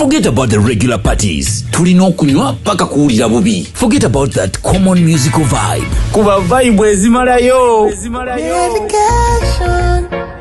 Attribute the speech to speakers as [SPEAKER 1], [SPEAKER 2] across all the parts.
[SPEAKER 1] Forget about the regular parties. Tulina okunywa paka kuwulira bubi. Forget about that common musical vibe.
[SPEAKER 2] Kuba vibe ezimalayo.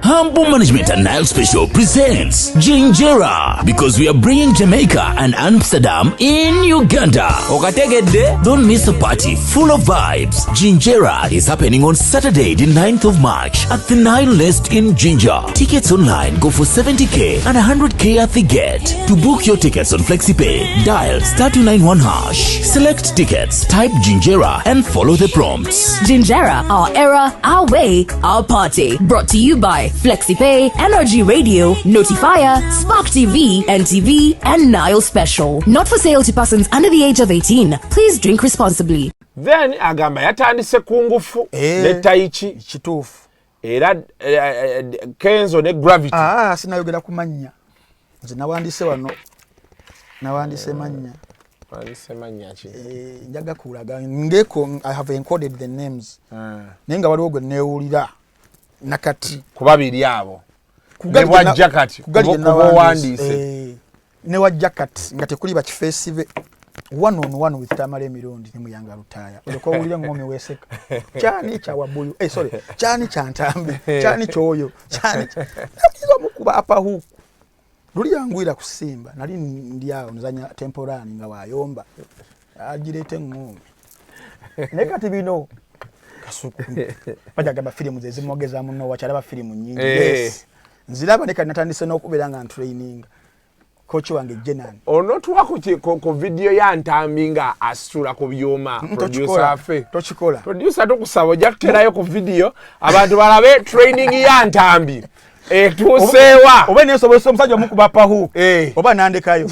[SPEAKER 1] Humble Management and Nile Special presents Ginjera, because we are bringing Jamaica and Amsterdam in Uganda.
[SPEAKER 2] Okategedde?
[SPEAKER 1] Don't miss a party full of vibes. Ginjera is happening on Saturday, the 9th of March at the Nile Nest in Ginger. Tickets online go for 70k and 100k at the gate. To book your tickets on FlexiPay, dial *291#. Select tickets, type Ginjera and follow the prompts.
[SPEAKER 3] Ginjera, our era, our way, our party. Brought to you by FlexiPay, Energy Radio, Notifier, Spark TV, NTV, and Nile Special. Not for sale to persons under the age of 18. Please drink responsibly.
[SPEAKER 2] Then agamba yatandise kungufu ne taichi
[SPEAKER 4] kituufu
[SPEAKER 2] era Kenzo ne Gravity.
[SPEAKER 4] Sinayogera ku mannya. Nze nawandise wano. Nawandise mannya.
[SPEAKER 2] Wandise mannya ki?
[SPEAKER 4] Njaga kulaga ngeko I have encoded the names. Nenga waliwo gwe neewulira nakati
[SPEAKER 2] kubabiri abo. Kugalibwa jacket kubo wandise.
[SPEAKER 4] Ne wa jacket nga tekuli ba kifeesive. One on one with Tamale Mirundi ni muyanga lutaya. Oleko wulira ngome weseka. Chani cha wabuyu. Sorry. Chani cha Ntambi. Chani choyo. Chani. Nabizo mukuba apa huku. Luli yanguira kusimba. Nali ndiao nzanya temporani nga wayomba. Ajirete ngome. Nekati bino kasuku. Pajagaba filimu zezi mwogeza muno wacharaba filimu nyingi. Yes. Nzilaba nekati natandise n'okubeera training. Coach wange Jenan.
[SPEAKER 2] Ono tuwako ko video ya Ntambi nga asitula ku byuma producer afe.
[SPEAKER 4] Tochikola.
[SPEAKER 2] Producer tokusaba ojja kuterayo ku video abantu balabe training ya Ntambi. Tusewa.
[SPEAKER 4] Oba nesobose omusajja omukuba pahu. Oba nandekayo.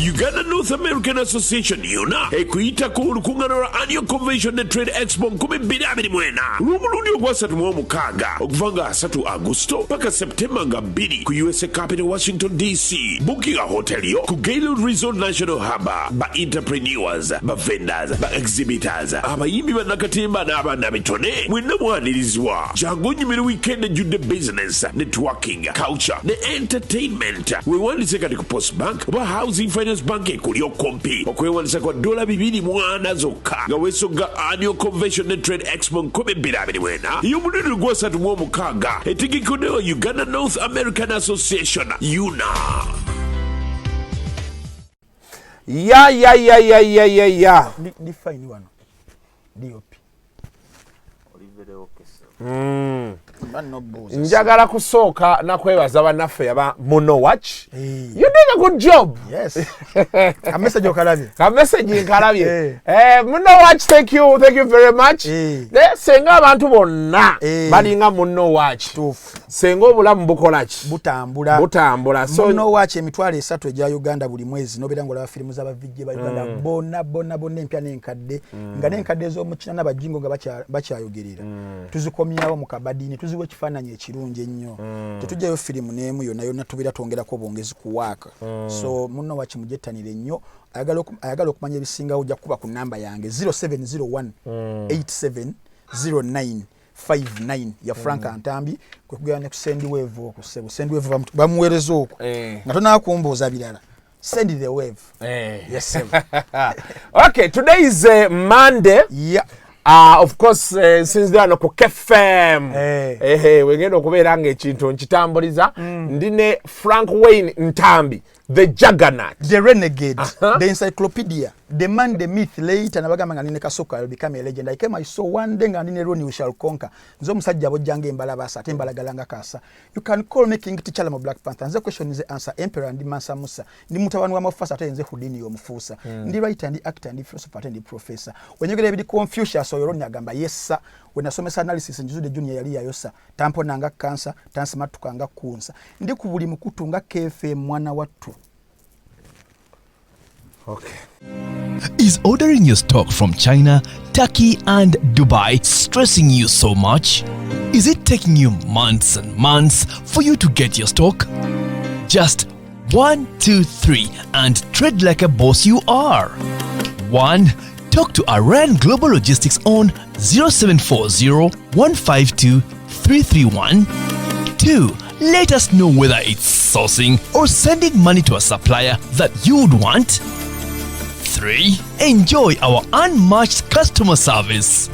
[SPEAKER 5] Uganda North American Association yona ekuita ku lukungano lwa Annual Convention and Trade Expo 2024 lwomulundi ogwasatu mu omukaaga okuva nga 3 Agosto paka September nga 2 ku USA Capital Washington DC. Booking a hotel yo ku Gaylord Resort National Harbour ba entrepreneurs ba vendors ba exhibitors abayimbi bannakatemba n'abaana bitone mwenna mwanirizibwa jangu nyimira weekend ejjudde business networking culture ne entertainment wewandise kati ku Post Bank oba Housing Finance Bank kuli okompi okwewandisa kwa $240 zokka nga wesoga Annual Convention and Trade Expo 2024 y'omulundi gw'asatu mu omukaaga etegekeddwa Uganda North American Association UNA.
[SPEAKER 2] Ya.
[SPEAKER 4] Define wano. DOP.
[SPEAKER 2] Njagala kusooka nakwebaza bannaffe yaba Muno Watch. You doing a good job.
[SPEAKER 4] Yes. A message okalabye.
[SPEAKER 2] Ka message nkalabye. Muno Watch, thank you very much. Senga abantu bonna balinga Muno Watch. Senga obulamu bukolaki? Butambula.
[SPEAKER 4] So Muno Watch emitwalo 3 egya Uganda buli mwezi nobera ngola filimu z'abavijje ba Uganda bonna empya n'enkadde nga n'enkadde ez'omukina n'abajingo nga bakyayogerera. Tuzikomyawo mu kabadini tuziwe kifaananyi ekirungi ennyo. Tetujjayo filimu n'emu yonna tubeera twongerako bwongezi kuwaaka. So Muno Watch mujettanire nnyo. Ayagala okumanya ebisingawo ojja kuba ku namba yange 0701 870959 ya Frank Ntambi kwekugana ku Sendwave okusebo Sendwave bamuweereza okwo nga tonakumbuuza birala. Send the wave.
[SPEAKER 2] Yes. Okay, today is Monday.
[SPEAKER 4] Yeah.
[SPEAKER 2] Of course since then ku KFM wengenda okubeera ng'ekintu nkitambuliza ndine Frank Wayne Ntambi, the juggernaut,
[SPEAKER 4] the renegade, the encyclopedia, the man, the myth. Later nabagamba nga nine Kasoka will become a legend. I came, I saw one day nga nine Ronnie we shall conquer. Nzo musajja bojjange embalabasa ate embalagalanga kasa. You can call me King T'Challa mu Black Panther. Nze question is the answer. Emperor ndi Mansa Musa. Ndi mutabani wa Mufasa ate nze Houdini y'omufuusa. Ndi writer, ndi actor, ndi philosopher ate ndi professor. When you get a bit Confucius or Ronnie agamba yes sir. When nasomesa analysis njuzude junior yali yayosa. Tampo nanga cancer, tansima tukanga kunsa. Ndi ku buli mukutu nga KFM mwana wattu.
[SPEAKER 2] Okay.
[SPEAKER 6] Is ordering your stock from China, Turkey and Dubai stressing you so much? Is it taking you months and months for you to get your stock? Just 1, 2, 3 and trade like a boss you are. 1. Talk to Iran Global Logistics on 0740 152 331. 2. Let us know whether it's sourcing or sending money to a supplier that you would want. 3. Enjoy our unmatched customer service.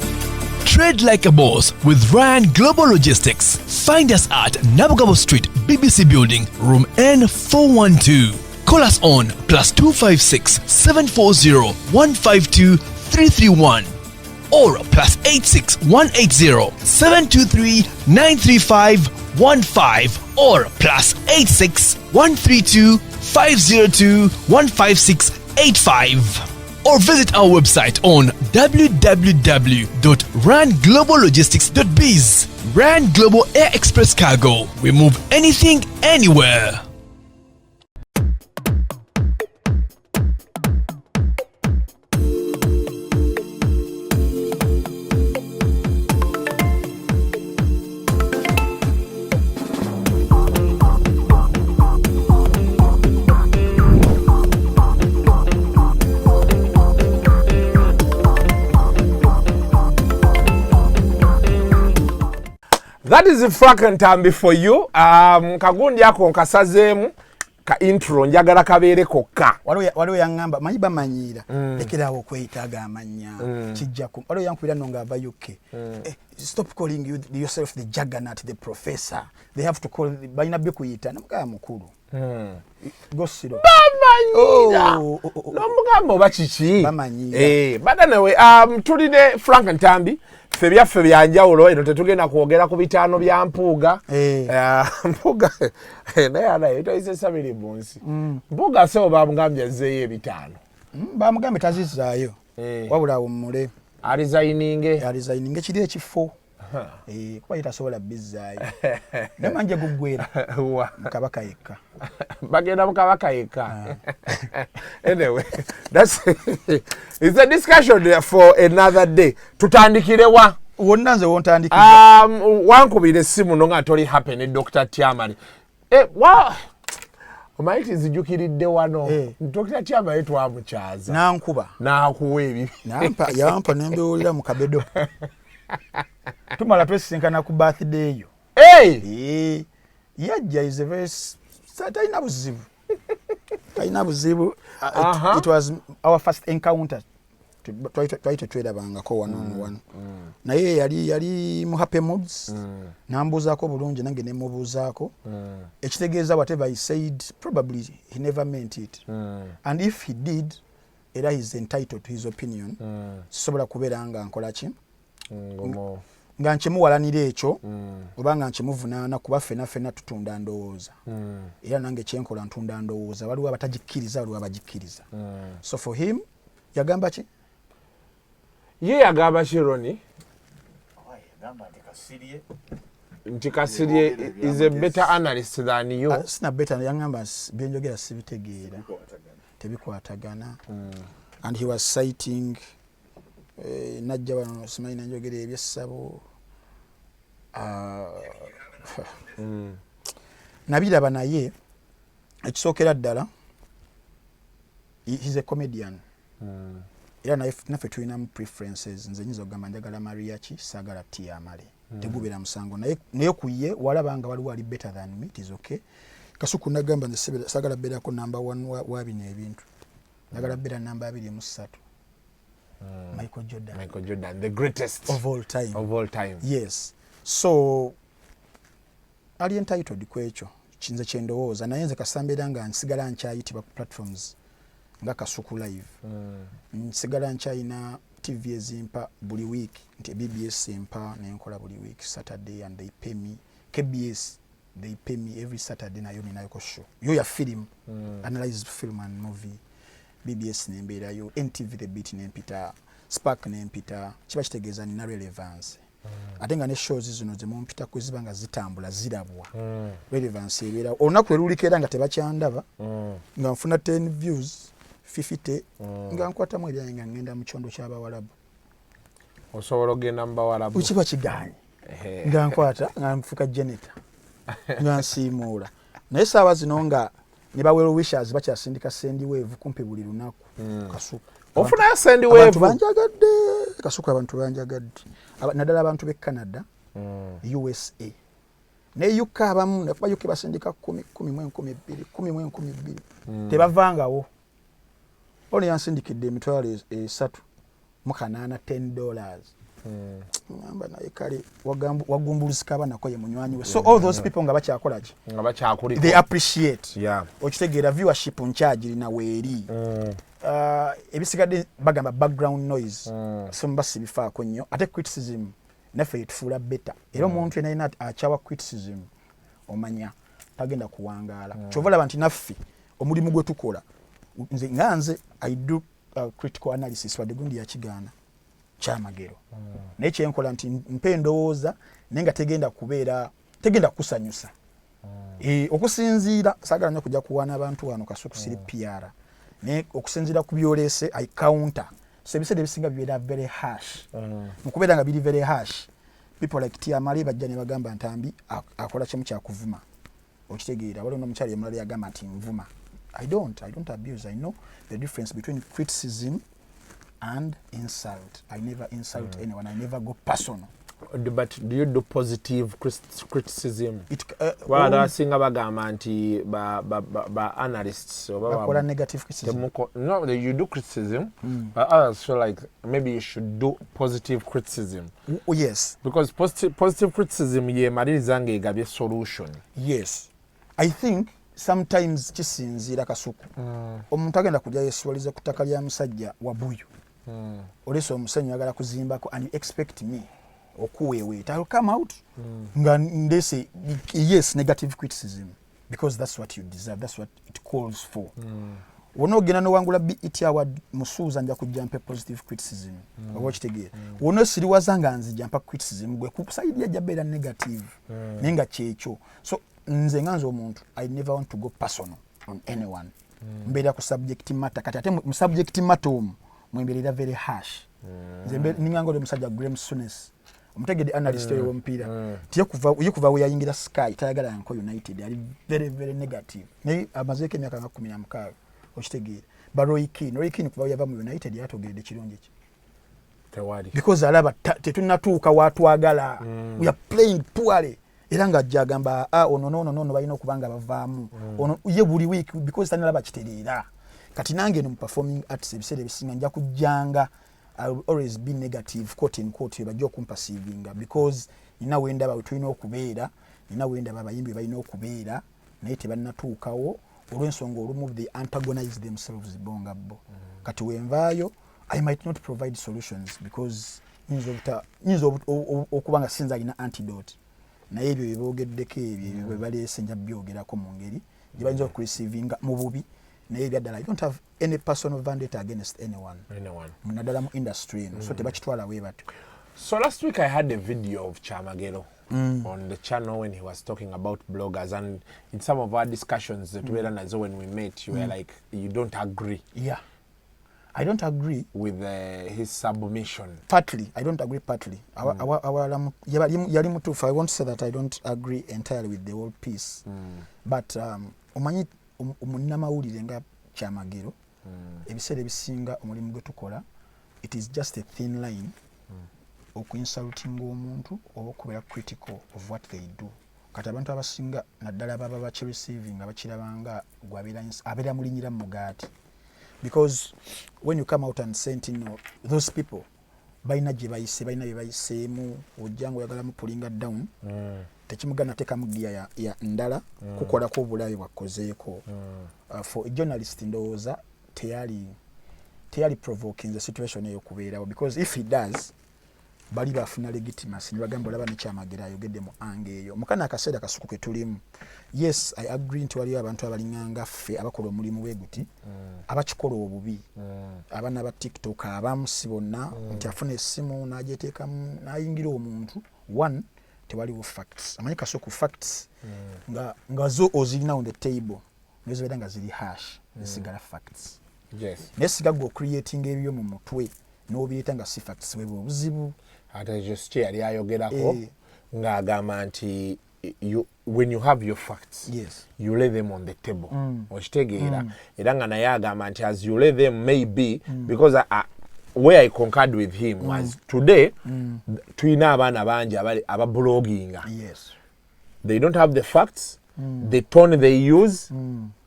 [SPEAKER 6] Trade like a boss with Ryan Global Logistics. Find us at Nabugabo Street, BBC Building, room N412. Call us on +256 740 152 331 or +86 180 723 935 15 or +86 132 502 156 85 or visit our website on www.rangloballogistics.biz. Rand Global Air Express Cargo. We move anything, anywhere.
[SPEAKER 2] That is Frank Ntambi for you. Kagundi yako nkasazemu ka intro njagala kabeere kokka.
[SPEAKER 4] Waliwo yangamba manyi bamanyira lekerawo okweyitaga amanya kijjaku. Waliwo yankubira nonga ava UK. Stop calling yourself the juggernaut, the professor. They have to call balina byo kuyita namugamba mukulu. Gosiro
[SPEAKER 2] bamanyira nomugamba oba kiki
[SPEAKER 4] bamanyira
[SPEAKER 2] bada nawe tulide Frank Ntambi ffe byaffe byanjawulo eno tetugenda kwogera ku bitaano bya mpuuga mpuuga naye anaye toyise sabiri bunsi mpuuga sebo bamugambye azzeeyo ebitaano
[SPEAKER 4] bamugambye tazizaayo wabula awummule alizayininge kiri ekifo kuba yitasobola bizzaayo nemanje guggwera mukabaka yekka
[SPEAKER 2] bagenda mukabaka yekka anyway it's a discussion for another day. Tutandikirewa
[SPEAKER 4] wonna nze wontandikira
[SPEAKER 2] wankubira essimu no nga toli happy ne Dr. Tiamari omaiti zijukiridde wano Dr. Tiamari twamukyaza
[SPEAKER 4] nankuba
[SPEAKER 2] nakuwa ebibi
[SPEAKER 4] yampa nembiwulira mu kabedo tumala twesinkana ku birthday yo yajja is a very talina buzibu it was our first encounter twali twelabangako one on one naye yali mu happy moods nambuuzaako bulungi nange nemubuuzaako ekitegeeza whatever he said probably he never meant it and if he did era he is entitled to his opinion sisobola kubeera nga nkola ki nga nkimuwalanira ekyo oba nga nkimuvunaana kuba ffenna tutunda ndowooza era nange kyenkola ntunda ndowooza waliwo abatagikkiriza waliwo abagikkiriza so for him yagamba ki
[SPEAKER 2] ye yagamba kironi nti Kasirye is a better analyst than you.
[SPEAKER 4] Sina better yangamba byenjogera sibitegeera tebikwatagana and he was citing najja wano simanyi nanjogera ebyessabo nabiraba naye ekisookera ddala he's a comedian era naffe tulinamu preferences nze nyinza okugamba njagala Maria ki saagala Tiamale tegubeera musango naye ku ye walaba nga waliwo ali better than me it is okay Kasuku nagamba nze saagala beerako number 1 wa bino ebintu njagala beera number 2 mu 3
[SPEAKER 2] Michael Jordan, the greatest
[SPEAKER 4] of all time. Yes. So ali entitled kwekyo kinze kyendowooza naye nze kasambera nga nsigala nkyayitibwa ku platforms nga Kasuku Live. Nsigala nkyayina TV ezimpa buli week nti BBS empa nenkola buli week Saturday and they pay me. KBS they pay me every Saturday nayo ninayo ko show. Yo ya film, analyze film and movie. BBS nembera yo, NTV the beat nempita, Spark nempita, kiba kitegeeza nina relevance. Ate nga ne shows zino ze mumpita kuziba nga zitambula zirabwa. Relevance ebera. Olunaku lwe lulikera nga tebakyandaba, nga nfuna 10 views, 50, nga nkwata mu ebyange nga ngenda mu kyondo ky'Abawarabu.
[SPEAKER 2] Osobola ogenda mu Bawarabu.
[SPEAKER 4] Ukiba kiganye. Nga nkwata nga nfuka Janeta. Nga nsiimuula. Naye saawa zino nga ne bawero wishers bakyasindika sendi wave kumpi buli lunaku. Kasuku.
[SPEAKER 2] Ofuna sendi wave.
[SPEAKER 4] Abantu banjagadde. Kasuku abantu banjagadde. Naddala abantu be Canada, USA. Ne UK abamu ne kuba UK basindika 10,000 tebavangawo. Ono yansindikidde emitwalo 3 mu kanana $10. Ngamba naye kale wagumbulusika abanako ye munywanyi we. So all those people nga bakyakola ki?
[SPEAKER 2] Nga bakyakuliko.
[SPEAKER 4] They appreciate.
[SPEAKER 2] Yeah.
[SPEAKER 4] Okitegeera viewership nkyagiri na weeri. Ebisigadde bagamba background noise. So mbasi bifaako nnyo. Ate criticism naffe tufuula better. Era omuntu yenna akyawa criticism omanya tagenda kuwangaala. Kyova olaba nti naffe omulimu gwe tukola. Nze I do critical analysis wadde gundi yakigaana kyamagero. Naye kyenkola nti mpe endowooza naye nga tegenda kusanyusa. Okusinziira saagala nnyo kujja kuwaana abantu wano Kasuku siri PR. Naye okusinziira ku byoleese I counter. So ebiseera ebisinga bibeera very harsh. Mu kubeera nga biri very harsh, people like Tiamali bajja ne bagamba Ntambi akola kimu kya kuvuma. Okitegeera waliwo n'omukyala omulala yagamba nti nvuma. I don't abuse. I know the difference between criticism and insult. I never insult anyone. I never go personal.
[SPEAKER 2] But do you do positive criticism? Singa bagamba nti ba analysts
[SPEAKER 4] bakola negative criticism.
[SPEAKER 2] No, you do criticism, but others feel like maybe you should do positive criticism.
[SPEAKER 4] Oh, yes.
[SPEAKER 2] Because positive criticism ye maliriza nga egabye solution.
[SPEAKER 4] Yes. I think sometimes kisinziira Kasuku. Omuntu agenda kujja yesuwaliza ku ttaka lya musajja Wabuyu. Oleso omusenyu agala kuzimbako and you expect me okuweweeta. I'll come out nga ndese yes negative criticism because that's what you deserve, that's what it calls for. Wono gena no wangula BET award musuuza nja kujampa positive criticism. Watch tegeera. Wono siriwazanga nzi jampa criticism gwe kusaidia jabera negative. Nenga checho. So nze nganzo omuntu I never want to go personal on anyone. Mbera ku subject matter kati ate mu subject matter mwembelera very harsh. Nze ningango le musajja Graham Sunes. Omutegede analyst yo mpira. Tiye kuva we yayingira Sky tayagala yanko United ali very very negative. Ne amazeke myaka 16 okitegeera. Roy Keane kuva yava mu United yatogedde kirungi ki.
[SPEAKER 2] Tewali. Because
[SPEAKER 4] alaba tetunatuuka watwagala. We are playing poorly. Era nga jagamba ono balina okubanga bavaamu. Ono ye buli week because tanalaba kitereera. Kati nange no performing arts ebiseera ebisinga nja kujjanga I will always be negative quote in quote bajja okumpasivinga because nina wenda ba tulina okubeera nina wenda babayimbi balina okubeera naye tebannatuukawo olw'ensonga olumu they antagonize themselves bongabo. Kati wenvaayo I might not provide solutions because nyinza okubanga sinza alina antidote naye ebyo byebogeddeko ebyo bwe baleese nja byogerako mu ngeri gye bayinza okurecevinga mu bubi. I don't have any personal vendetta against anyone. Munadala mu industry so tebakitwala we batyo.
[SPEAKER 2] So last week I had a video of Chamagero on the channel when he was talking about bloggers, and in some of our discussions when we met you were like you don't agree.
[SPEAKER 4] Yeah. I don't agree
[SPEAKER 2] with his submission.
[SPEAKER 4] Partly, I don't agree partly. I won't say that I don't agree entirely with the whole piece. But omanyi omunnamawulire nga Chamagero ebiseera ebisinga omulimu gwe tukola it is just a thin line okuinsulting omuntu oba okubeera critical of what they do. Kati abantu abasinga naddala baba bakireceiving abakirabanga gwabeera abeera mulinyira mugaati because when you come out and say those people balina gye bayise balina bye bayiseemu ojja ng'oyagala mu pullinga down tekimugana teekamu giya ya ndala kukolako obulabe bwakozeeko for a journalist ndowooza teyali provoking the situation eyo kubeerawo because if he does bali bafuna legitimacy ne bagamba olaba nekyamagera ayogedde mu ange eyo mukana akaseera kasuku ke tulimu. Yes, I agree nti waliwo abantu abalinganga ffe abakola omulimu bwe guti abakikola obubi abaana ba TikTok abamu si bonna nti afuna essimu n'agyeteekamu n'ayingira omuntu one tewaliwo facts amanyi kasuku facts nga zo ozirina on the table nezibeera nga ziri hash zisigala facts.
[SPEAKER 2] Yes.
[SPEAKER 4] Nesiga go creating ebyo mu mutwe n'obiyita nga si facts bwe buzibu.
[SPEAKER 2] Ate just yali ayogerako ng'agamba nti when you have your facts,
[SPEAKER 4] yes,
[SPEAKER 2] you lay them on the table. Okitegeera era nga naye agamba nti as you lay them maybe because where I concurred with him was today tulina abaana bangi ababloginga.
[SPEAKER 4] Yes.
[SPEAKER 2] They don't have the facts, the tone they use.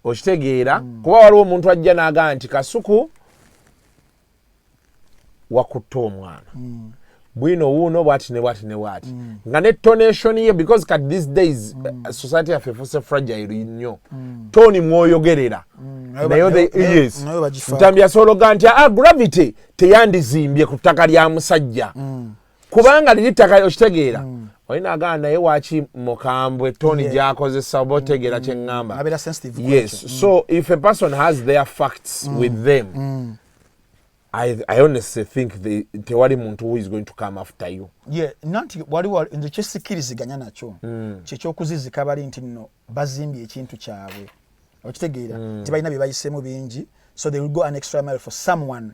[SPEAKER 2] Okitegeera kuba waliwo omuntu ajja n'agamba nti Kasuku wakutta omwana bwino wuuno bwati ne bwati ne bwati nga ne tonation ye because kat these days society yaffe fuuse fragile nnyo toni mwoyogerera nayo yes Ntambi asologa nti Gravity teyandizimbye ku ttaka lya musajja kubanga liri ttaka okitegeera olina agamba naye waki mukambwe toni gyakozesa oba otegeera kye ŋŋamba. Yes, so if a person has their facts with them I honestly think tewali muntu who is going to come after you.
[SPEAKER 4] Yeah, nanti waliwo nze kyesikiriziganya nakyo kyekyokuzizika bali nti nno bazimbye ekintu kyabwe okitegeera tibalina bye bayiseemu bingi so they will go an extra mile for someone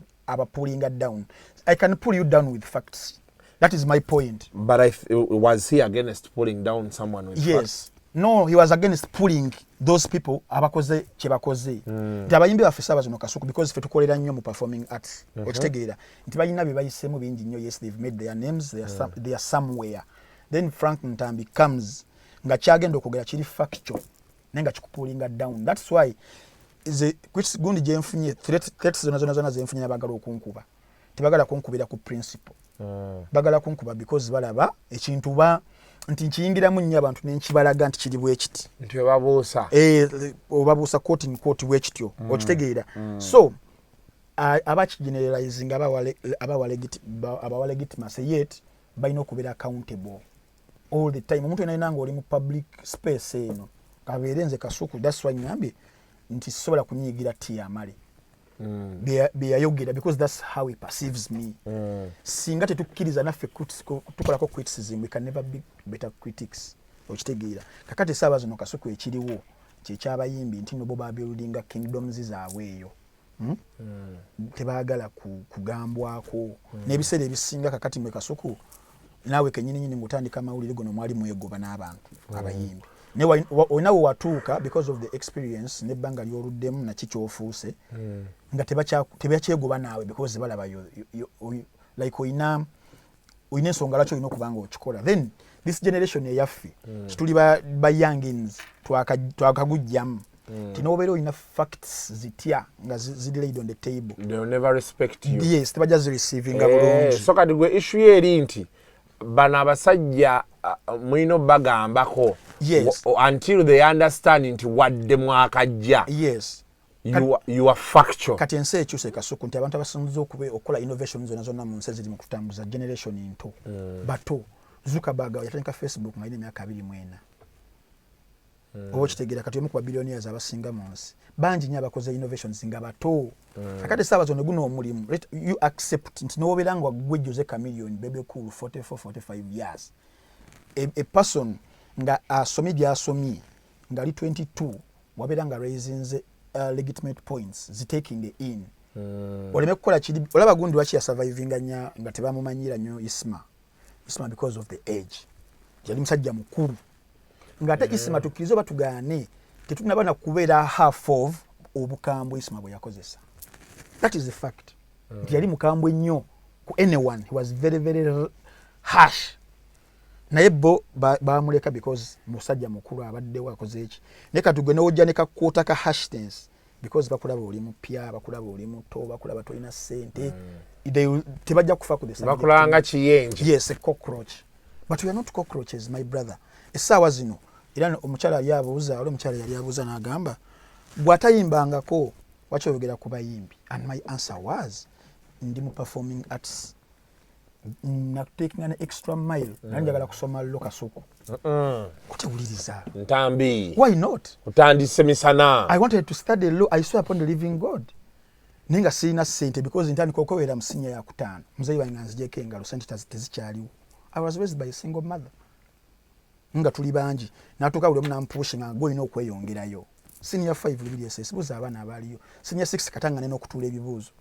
[SPEAKER 4] pulling down. I can pull you down with facts. That is my point.
[SPEAKER 2] But was he against pulling down someone with facts?
[SPEAKER 4] Yes. No, he was against pulling those people abakoze kyebakoze. Abayimbi baffe saba zino Kasuku because ffe tukolera nnyo mu performing arts. Okitegeera nti balina bye bayiseemu bingi nnyo. Yes, they've made their names, they are somewhere. Then Frank Ntambi comes nga kyagenda okwogera kiri factual naye nga kikupulinga down. That's why gundi gye nfunye threats zona zenfunye n'abagala okunkuba tebagala kunkubira ku principle. Bagala kunkuba because balaba ekintu nti nkiyingiramu nnyo abantu nenkibalaga nti kiri bwe kiti
[SPEAKER 2] nti babuusa
[SPEAKER 4] obabuusa quote in quote bwe kityo okitegeera. So abakigeneralizing abawa legitimacy yet balina okubeera accountable all the time. Omuntu yenna nga oli mu public space eno kabeere nze Kasuku. That's why ngambye nti sobola kunyigira tiyamale beyayogera because that's how he perceives me. Singa tetukkiriza naffe tukolako criticism, we can never be better critics. Okitegeera kakati saaba zino Kasuku ekiriwo kyekyabayimbi nti nobo babuildinga kingdoms zaabwe eyo tebaagala kugambwako n'ebiseera ebisinga kakati mwe Kasuku naawe kenyini ngutandika amawulire gono mwali mwegoba n'abantu abayimbi onawo watuuka because of the experience nebbanga lyoluddemu nakikyofuuse nga tebakyegoba naawe because balaba like oyina ensonga lwaki olina okubanga okikola. Then this generation eyaffe kituli ba youngins twakagujjamu tinobeera olina facts zitya nga zilaid on the table.
[SPEAKER 2] They will never respect you.
[SPEAKER 4] Yes, tebajja zireceiving bulungi.
[SPEAKER 2] So kati gwe issue eri nti bano abasajja mulina bagambako.
[SPEAKER 4] Yes.
[SPEAKER 2] Until they understand nti wadde mwakajja.
[SPEAKER 4] Yes.
[SPEAKER 2] You are factual.
[SPEAKER 4] Kati ensi ekyuse Kasuku nti abantu abasinze okukola innovation zonna mu nsi ziri mu kutambuza generation into bato. Zuckerberg yatandika Facebook nga ine myaka 24. Okitegeera kati omu ku billionaires abasinga mu nsi bangi nnyo abakoze innovations nga bato. Kakati saaba zonna guno omulimu you accept nti n'obeera nga gwejjuze chameleon bebe cool 44-45 years a person nga asomye byasomye nga ali 22 wabeera nga raising legitimate points zitaking in oleme kukola kiri olaba gundi lwaki yasurvivinga nya nga tebamumanyira nnyo Isma because of the age yali musajja mukulu nga ate Isma tukirizo batugaane tetunaba na kubeera half of obukambwe Isma bwe yakozesa. That is the fact. Yali mukambwe nnyo ku anyone. He was very very harsh. Naye bo bamuleka because musajja mukulu abadde wakoze eki. Ne katugwe n'ojja ne kakwota ka harshness because bakulaba oli mupya bakulaba oli muto bakulaba tolina sente tebajja kufa ku the subject
[SPEAKER 2] bakulanga kiyenje
[SPEAKER 4] yes a cockroach but we are not cockroaches my brother essaawa zino era omukyala yali abuuza oli omukyala yali abuuza n'agamba bw'atayimbangako wakyogera ku bayimbi and my answer was ndi mu performing arts not taking an extra mile nanjagala kusoma Llo Kasuku kutewuliriza
[SPEAKER 2] Ntambi
[SPEAKER 4] why not
[SPEAKER 2] utandise misana
[SPEAKER 4] I wanted to study law I swear upon the living God ninga sina sente because ntandika okowera musinya ya kutaano muzeyi wange nzijeko engalo sente tezikyaliwo I was raised by a single mother nga tuli bangi natuka buli omu nampushing nga golina okweyongerayo senior 5 LBSS buza abaana abaliyo senior 6 katanga nene okutula ebibuuzo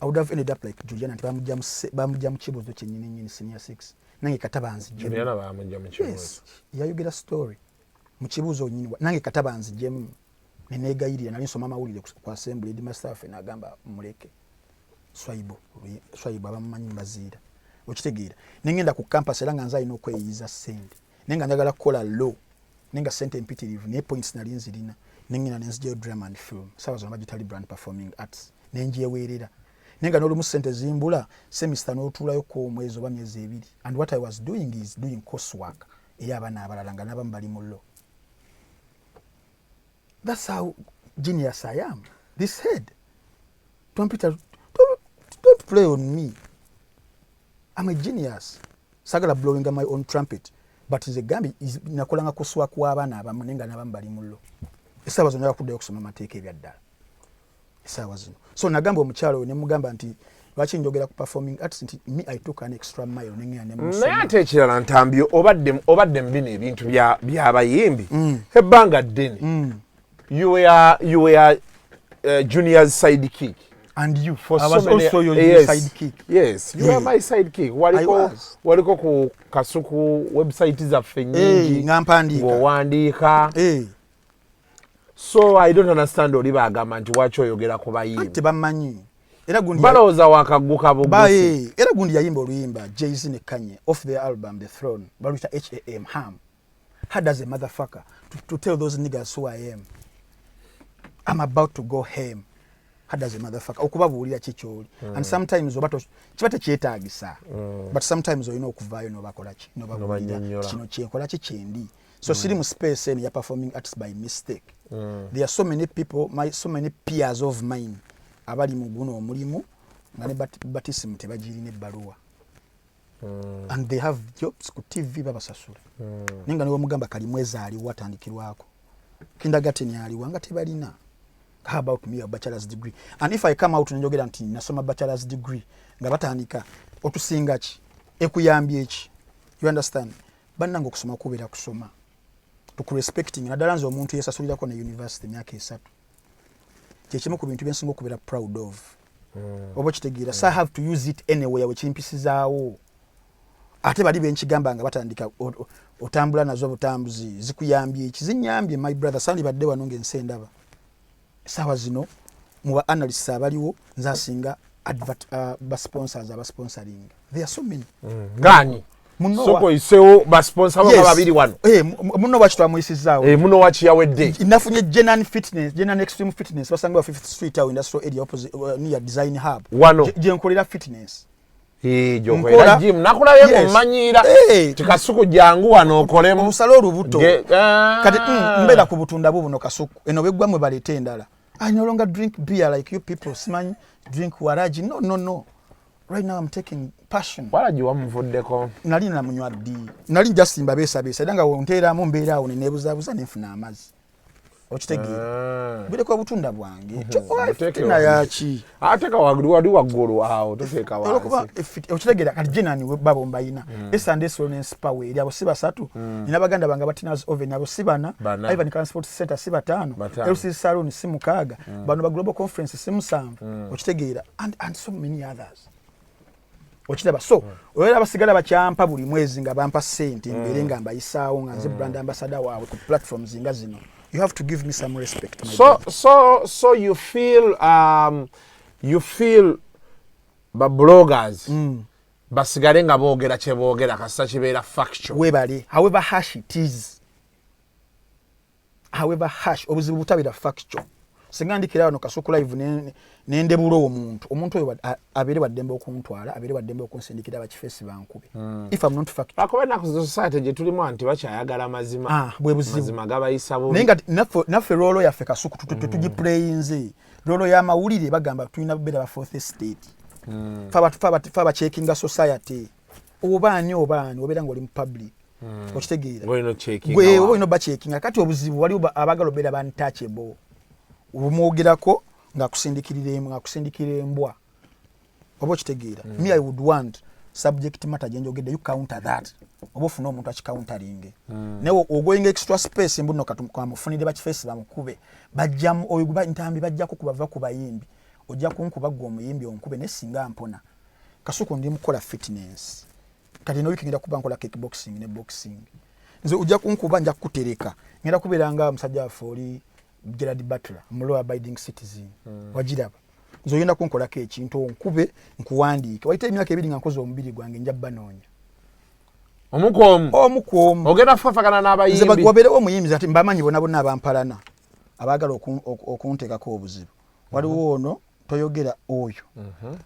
[SPEAKER 4] I would have ended up like Juliana bamujja mu kibuuzo kyennyini senior 6 nange katabanzi
[SPEAKER 2] Juliana bamujja mu kibuuzo
[SPEAKER 4] yes yayogera story mu kibuuzo nyinyi nange katabanzi jemu nenegayirira nali nsoma amawulire ku assembly di master n'agamba muleke swaibo abamumanyi mbaziira okitegeera nengenda ku campus era nga nze alina okweyiyiza sente nenga njagala kukola law nenga sente empitirivu ne points nali nzirina nengenda nenzijjayo drama and film sawa zonna bagitali brand performing arts nenjeweerera nenga n'olumu sente zimbula semester n'otuulayo ku omwezi oba myezi ebiri and what I was doing is doing coursework eri abaana abalala nga n'abamu bali mu law. That's how genius I am. This head. Don't play on me. I'm a genius. Sagala blowing my own trumpet. But is a gambi is nakolanga kuswa kwabana abamunenga nabambali mullo. Esa wazonera kudde okusoma mateeke byaddala. Esa wazino. So nagamba omukyalo ne mugamba nti lwaki njogera ku performing arts nti me I took an extra mile nengena ne musoma.
[SPEAKER 2] Naye ate ekirala Ntambi obadde mbino ebintu by'abayimbi. Ebbanga ddene. You were Junior's sidekick.
[SPEAKER 4] And you,
[SPEAKER 2] for
[SPEAKER 4] I
[SPEAKER 2] so
[SPEAKER 4] was
[SPEAKER 2] many,
[SPEAKER 4] also your
[SPEAKER 2] yes,
[SPEAKER 4] sidekick.
[SPEAKER 2] Yes, you were my sidekick. Waliko ku Kasuku website zaffe nyingi.
[SPEAKER 4] Ngampandika.
[SPEAKER 2] Wandika. So I don't understand oli bagamba nti wachi oyogera ku bayimbi.
[SPEAKER 4] Tebamanyi. Era gundi
[SPEAKER 2] balowooza wakaguka bugusi.
[SPEAKER 4] Era gundi yayimba oluyimba Jay-Z ne Kanye off their album The Throne. Baluta HAM Ham. How does a motherfucker to tell those niggas who I am? I'm about to go ham. How does a motherfucker? Okubabuulira kikyoli. And sometimes obato kibate kyetaagisa. But sometimes oyina okuvaayo n'obakola ki n'obabuulira kino kyenkola ki kyendi. So siri mu space eni ya performing arts by mistake. There are so many people, so many peers of mine abali mu guno omulimu nga ne batisimu tebagirina ebbaluwa. And they have jobs ku TV babasasula. Ninga niwo mugamba kali mwezi aliwo atandikirwako. Kindergarten aliwo nga tebalina. How about me a bachelor's degree? And if I come out njogera nti nasoma bachelor's degree nga batandika otusinga ki ekuyambye ki. You understand? Bannange okusoma kubeera kusoma. Tukurespecting naddala nze omuntu yesasulirako ne university myaka 3. Kyekimu ku bintu byensinga okubeera proud of. Oba kitegeera. So I have to use it anywhere wekimpisizaawo. Ate bali benchigamba nga batandika otambula nazo butambuzi zikuyambye kizinyambye my brother sandi badde wanonge nsendaba sawa zino mu analysts abaliwo nzasinga ba sponsors aba sponsoring there are so many
[SPEAKER 2] ngani soko iseo ba sponsor abo babiri wano
[SPEAKER 4] muno wachitwa muisizaawo
[SPEAKER 2] muno wachi yawedde
[SPEAKER 4] inafunye Genan Fitness Genan Extreme Fitness basangwa 5th Street au industrial area opposite near Design Hub
[SPEAKER 2] wano
[SPEAKER 4] jenkolera fitness
[SPEAKER 2] jokola gym nakulaye mumanyira tikasuku jangu wano okolemu
[SPEAKER 4] omusalo olubuto kati mbera ku butunda buno Kasuku eno begwa mwe balete endala I no longer drink beer like you people smany drink waraji no right now I'm taking passion
[SPEAKER 2] waraji wamuvuddeko
[SPEAKER 4] nali na munywa di nali jasimba besa danga wontera mu mbeera awo nebuzabuza nefuna amazi okitegeera bile kwa butunda bwange na yachi
[SPEAKER 2] ateka wadi waggulu awo toteka wansi
[SPEAKER 4] okitegeera kati jenani babo mbayina Sunday Slowness Power eri abo siba 3 ina baganda banga batinas oven abo sibana Ivan Transport Center siba 5 LC Salon simu kaga bano ba Global Conference simu 7 okitegeera and so many others okitaba so oyera basigala bakyampa buli mwezi nga bampa sente mbere nga mbayisaawo nga nze brand ambassador wawe ku platforms zinga zino. You have to give me some respect.
[SPEAKER 2] So you feel ba bloggers basigale nga boogera kye boogera kasita kibeera factual.
[SPEAKER 4] Webali however harsh it is. However harsh obuzibu butabira factual. singa ndikira wano Kasuku live nende bulo omuntu oyo abere baddembe okuntwala abere baddembe okunsindikira bakifesi bankube if I'm not fact
[SPEAKER 2] akobe na ku society je tulimu anti bakyayagala mazima
[SPEAKER 4] bwe buzibu
[SPEAKER 2] mazima gabayisa bo
[SPEAKER 4] nenga naffe rolo yaffe Kasuku tuji playinze rolo ya mawulire bagamba tulina bera ba fourth estate faba checking society obani obera ngoli mu public okitegeera gwe ino ba checking akati obuzibu wali abagalo bera untouchable umwogerako ngakusindikira embwa obo kitegeera me I would want subject matter jenjogedde you counter that obo funa omuntu akikounteringe newo ogoyinga extra space mbuno kamufunire bakifesi bamukube bajjamu oyo guba Ntambi bajja kubava ku bayimbi ojja kunkuba gwo omuyimbi onkube nesinga mpona Kasuku ndi mukola fitness kati no wiki ngira kuba nkola kickboxing ne boxing nze ojja kunkuba nja kutereka ngira kuberanga musajja afoli Gerard Butler mulo abiding citizen wajiraba nzo yenda kunkola ke ekintu onkube nkuwandike waite emyaka ebiri nga nkoze omubiri gwange nja banonya omukomu
[SPEAKER 2] ogenda kufafagana n'abayimbi
[SPEAKER 4] nze bagwaberewo omuyimbi ati mbamanyi bonna abampalana abagala okunteekako obuzibu waliwo ono toyogera oyo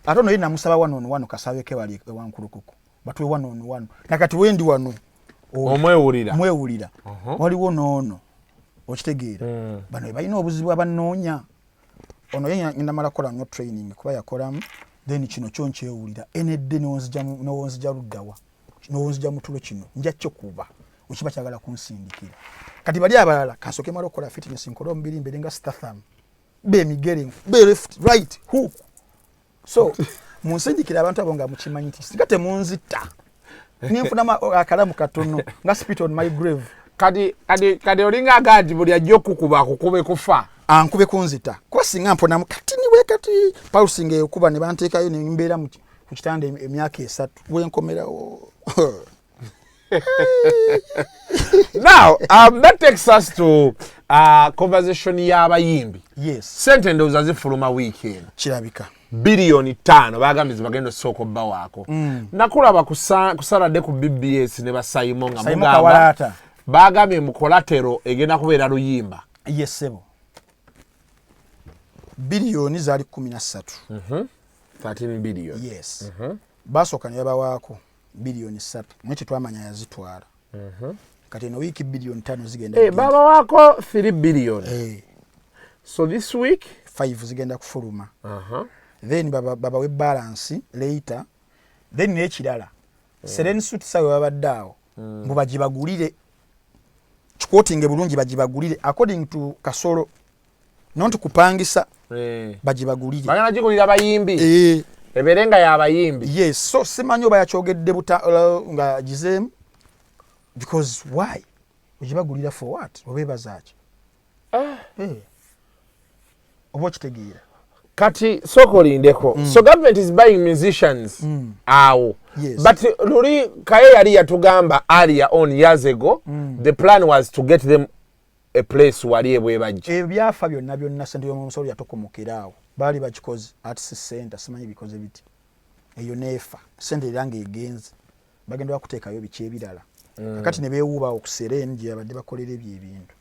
[SPEAKER 4] ate ono yina musaba wano kasabeke wali ewankulukuku batwe wano nakati wendi wano
[SPEAKER 2] omwewulira
[SPEAKER 4] waliwo noono okitegeera bano balina obuzibu abanoonya ono yenda mala kola no training kuba yakolamu then kino kyo nkyewulira enedde nowonzija luddawa nowonzija mutulo kino nja kyo kuba okiba kyagala kunsindikira kati bali abalala kasoke mala kola fitness nkola omubiri mbere nga Statham be migere be left right hook so munsindikira abantu abo nga mukimanyi nti sigate munzita ninfuna akalamu katono nga spit on my grave kadi olinga agadi buli ajja okukuba akukube kufa ankube kunzita kwa singa mpona kati niwe kati pulsing ekuba ne banteekayo ne mbeera mu kitanda emyaka 3 wenkomerawo
[SPEAKER 2] now that takes us to conversation y'abayimbi
[SPEAKER 4] yes
[SPEAKER 2] sente ndoza zifuluma weekend
[SPEAKER 4] kirabika
[SPEAKER 2] bilioni 5 bagambizi bagenda soko bba wako nakulaba kusaladde ku BBS ne basayimo nga mugamba bagambye mu collateral egenda kubeera luyimba
[SPEAKER 4] yes sebo bilioni zali 13
[SPEAKER 2] 13 billion
[SPEAKER 4] yes basoka ne babawaako bilioni 3 mweche twamanya yazitwala kati no wiki bilioni 5 zigenda
[SPEAKER 2] baba wako 3 billion so this week
[SPEAKER 4] 5 zigenda kufuluma then baba we balance later then nekirala Serene suit sawe babaddawo mbu bagibagulire kikotinge bulungi bagibagulire according to Kasoro not kupangisa bagibagulire
[SPEAKER 2] bagana jigulira abayimbi eberenga ya abayimbi
[SPEAKER 4] yes so simanyo bayakyogedde nga gizem because why ugibagulira for what obebazaaki obo kitegeera
[SPEAKER 2] kati soko lindeko so government is buying musicians awo
[SPEAKER 4] yes.
[SPEAKER 2] But luri kaye yali yatugamba earlier on years ago the plan was to get them a place wali ebwe bajje
[SPEAKER 4] ebyafa byonna sente y'omusolo yatokomokerawo bali bakikoze arts center simanyi bikoze biti eyo nefa sente irange egenze bagenda bakuteekayo biki ebirala kakati ne beewuba okuserenji abadde bakolera ebintu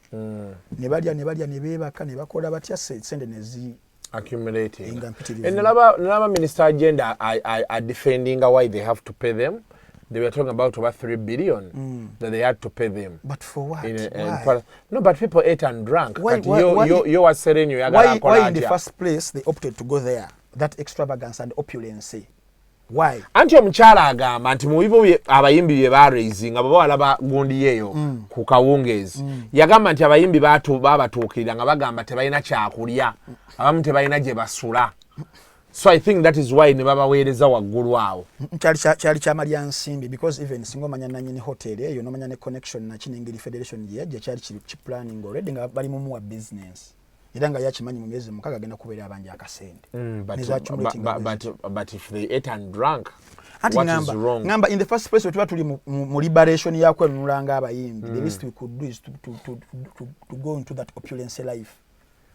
[SPEAKER 4] ne balya ne beebaka ne bakola batya sente nezi
[SPEAKER 2] accumulating and nalaba minister agenda are defending why they have to pay them. They were talking about over 3 billion that they had to pay them.
[SPEAKER 4] But for what?
[SPEAKER 2] No, but people ate and drank.
[SPEAKER 4] Why
[SPEAKER 2] were selling you.
[SPEAKER 4] Why in the first place they opted to go there? That extravagance and opulence. Why?
[SPEAKER 2] Anti omukyala agamba nti mu bibo abayimbi bye baraising abo balaba gundi yeyo ku kawungezi yagamba nti abayimbi babatuukirira nga bagamba tebalina kyakulya abamu tebalina gye basula. So I think that is why ne babaweereza waggulu awo.
[SPEAKER 4] Kyali kyamalya nsimbi because even singo manya nanyini hotel eyo no manya ne connection na Kinengeri Federation ye kyali ki planning already nga bali mu muwa business. Era nga yakimanyi mu myezi mukaga agenda kubeera abanja akasente.
[SPEAKER 2] But if they ate and drank,
[SPEAKER 4] what is wrong? Ngamba in the first place we tuli mu liberation yakwenulanga abayimbi. The least we could do is to go into that opulence life.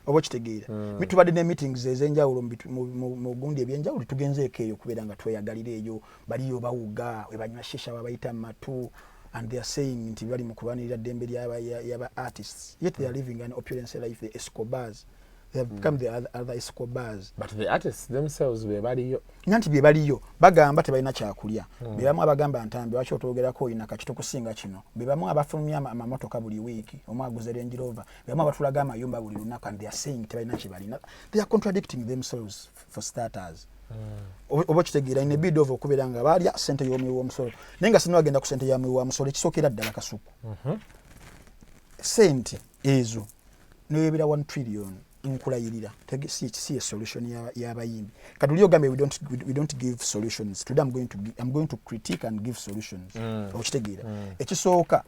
[SPEAKER 4] Obo kitegeera mitubadde ne meetings ezenjawulo mu gundi ebyenjawulo tugenzeeko eyo kubeera nga tweyagalira eyo baliyo bawuga we banywa shisha babayita matu and they are saying nti bali mu kubanirira ddembe lyaba artists yet they are living an opulence life, the Escobars, They have become the other Escobars.
[SPEAKER 2] But the artists themselves bebaliyo.
[SPEAKER 4] Nanti bebaliyo bagamba tebalina kyakulya. Bebamu abagamba Ntambi lwaki otwogerako ina kakito kusinga kino. Bebamu abafulumya amamotoka buli week omwaguze Range Rover. Bebamu abatulaga amayumba buli lunaku and they are saying tebalina kibalina. They are contradicting themselves for starters. Oba kitegeera in a bid of okubeera nga balya ssente y'omuwi w'omusolo. Naye nga sinna bagenda ku ssente y'omuwi w'omusolo ekisookera ddala kasuku. Ssente ezo n'ebira 1 trillion nkulayirira see a solution y'abayimbi kati oli ogambe we don't give solutions. Today I'm going to critique and give solutions. Okitegeera ekisooka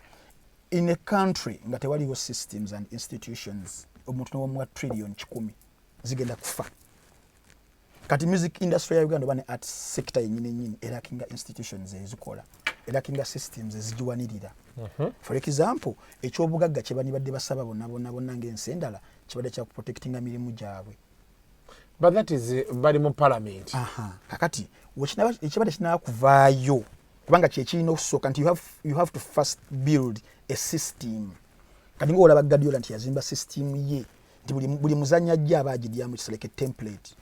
[SPEAKER 4] in a country nga tewaliwo systems and institutions omuntu n'omuwa trillion 10 zigenda kufa. Kati music industry ya Uganda bane art sector yennyini erakinga institutions ezikola erakinga systems ezijiwanirira. For example ekyobugagga kye bani badde basaba bonna ng'ensendala kibadde kya protectinga mirimu gyabwe.
[SPEAKER 2] But that is bali mu parliament.
[SPEAKER 4] Kakati ekibadde kinakuvaayo kubanga kyekirina okusooka nti you have to first build a system. Kati ng'olaba Guardiola nti yazimba system ye nti buli muzannya ajja abaagiryamu kiseleke template.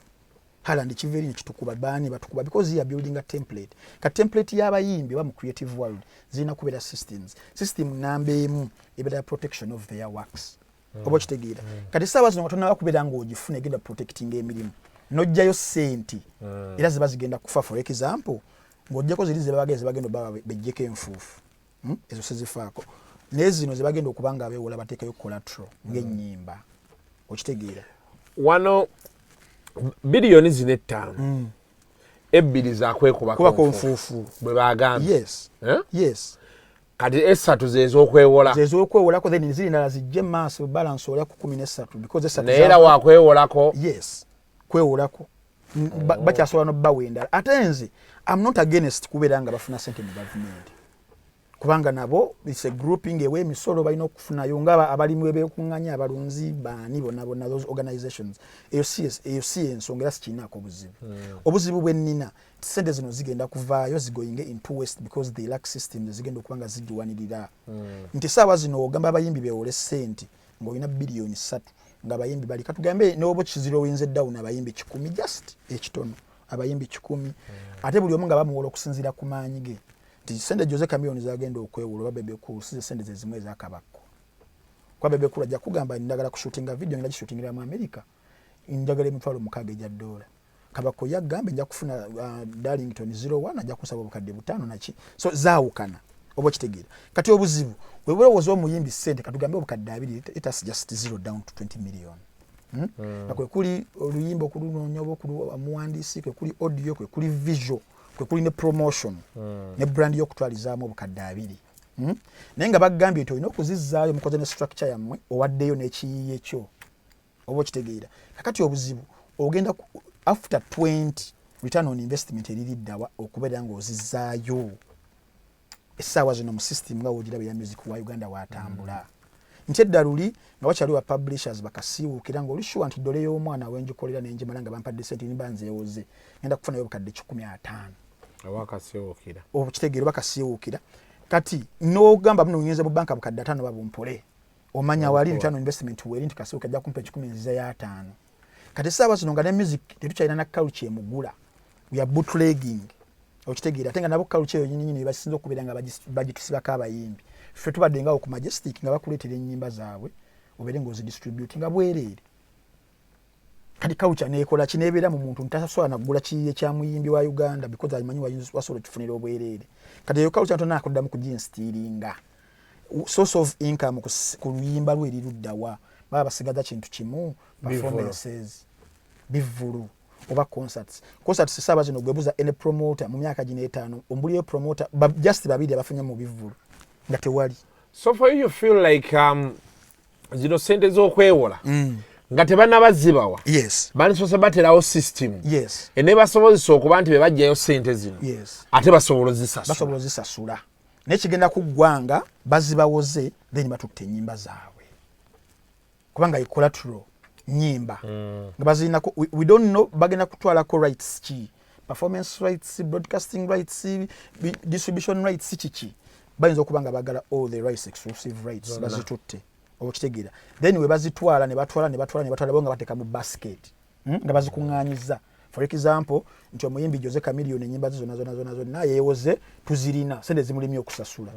[SPEAKER 4] Haaland kiveeri kitukuba bani batukuba because he are building a template. Ka template y'abayimbi ba mu creative world zina kubeera systems. System namba emu ebeera protection of their works. Oba kitegeera. Kati saawa zino tonna bakubeera ng'ogifuna egenda protecting emirimu. Nojjayo ssente era ziba zigenda kufa. For example ng'ojjako ziri ze bagenda baba bejjeko enfuufu. Ezo sezifaako. Naye zino ze bagenda okuba nga abeewola bateekayo collateral ng'ennyimba. Okitegeera.
[SPEAKER 2] Wano biliyoni zine 5 ebbiri zakwekubako
[SPEAKER 4] nfuufu
[SPEAKER 2] bwe bagambye.
[SPEAKER 4] Yes.
[SPEAKER 2] Kati 3 zez'okwewolako.
[SPEAKER 4] Zez'okwewolako then ziri ndala zijje maaso balance olya ku 13 because 3
[SPEAKER 2] naye era wakwewolako.
[SPEAKER 4] Yes. Kwewolako. Bakyasobola no bawenda. Ate nze I'm not against kubeera nga bafuna ssente mu government. Kubanga nabo it's a grouping ewe emisolo balina okufunayo nga abalimu beekuŋŋanya abalunzi baani bonna those organizations. Eyo si ensonga era sikinaako obuzibu. Obuzibu bwennina ssente zino zigenda kuvaayo zigoyinge into waste because they lack systems zigenda okuba nga zigiwanirira. Nti saawa zino ogamba abayimbi beewole ssente ng'olina biliyoni 3 nga abayimbi bali katugambe n'obo kiziro oyinza down abayimbi 10 just ekitono abayimbi 10 ate buli omu nga bamuwola okusinziira ku maanyi ge. Sende Jose Camillon zagenda okwewola babebe ku sende zezimwe zakabako. Kwa bebe kula ajja kugamba ndagala kushootinga video nga shootingira mu America. Njagala emitwalo mukage ja dola. Kabako yagambe nja kufuna Darlington 01 ajja kusaba obukadde 5 nachi. So zaawukana. Obo kitegeera. Kati obuzibu webule wozo omuyimbi sente katugambe obukadde 2 it has just 0 down to 20 million. Nakwe kuli oluyimbo kulunonyo obukulu amuwandiisi kwe kuli audio kwe kuli visual kwe kuli ne promotion ne brand y'okutwalizaamu obukadde 2 naye nga bagambye nti olina okuzizzaayo mukoze ne structure yammwe owaddeyo n'ekiyiiye kyo oba kitegeera kakati obuzibu ogenda after 20 return on investment eririddawa okubeera ng'ozizzaayo essaawa zino mu system nga wogiraba ya music wa Uganda watambula nti edda luli nga wakyali wa publishers bakasiiwuukira ng'olishuwa nti dole y'omwana wenjikolera nenjimala nga bampadde sente nimba nzeewoze ngenda kufunayo obukadde 15
[SPEAKER 2] awakasiiwuukira
[SPEAKER 4] obukitegeero bakasiiwuukira kati n'ogamba muno nyinza bubanka bukadde 5 babumpole omanya wali return on investment weri nti kasiiwuuka ajja kumpa 10 nziza ya 5 kati essaawa zino nga ne music tetukyalina na culture emugula we are bootlegging okitegeera ate nga nabo culture eyo nyinyi basinza okubeera nga bagitusibako abayimbi ffe tubadde ngawo ku Majestic nga bakuleetera ennyimba zaabwe obeere ng'ozidistributi nga bwereere kati culture neekola kineebeera mu muntu ntasobola naggula kiyiye kya muyimbi wa Uganda because alimanyi wasobola okifunira obwereere kati eyo culture ntona akuddamu kuginstiringa source of income ku luyimba lwe eriruddawa baba basigaza kintu kimu performances bivulu oba concerts saaba zino gwebuza ene promoter mu myaka gino 5 ombuliyo promoter just babiri abafunye mu bivulu nga tewali.
[SPEAKER 2] So for you feel like zino sente z'okwewola nga tebanabazibawa bandisoose baterawo system ene basobozesa okuba nti bebajjayo sente zino ate basobola ozisasula naye kigenda kuggwanga bazibawoze then batutte ennyimba zaabwe kubanga collateral nyimba nga bazirinako we don't know bagenda kutwalako rights ki performance rights broadcasting rights distribution rights kiki bayinza okuba nga bagala all the rights exclusive rights bazitutte
[SPEAKER 4] okitegeera then we bazitwala ne batwala bonga bateka mu basket nga bazikuŋŋaanyiza for example nti omuyimbi Jose Chameleone enyimba nazo naye yewoze tuzirina sente zimulimye okusasula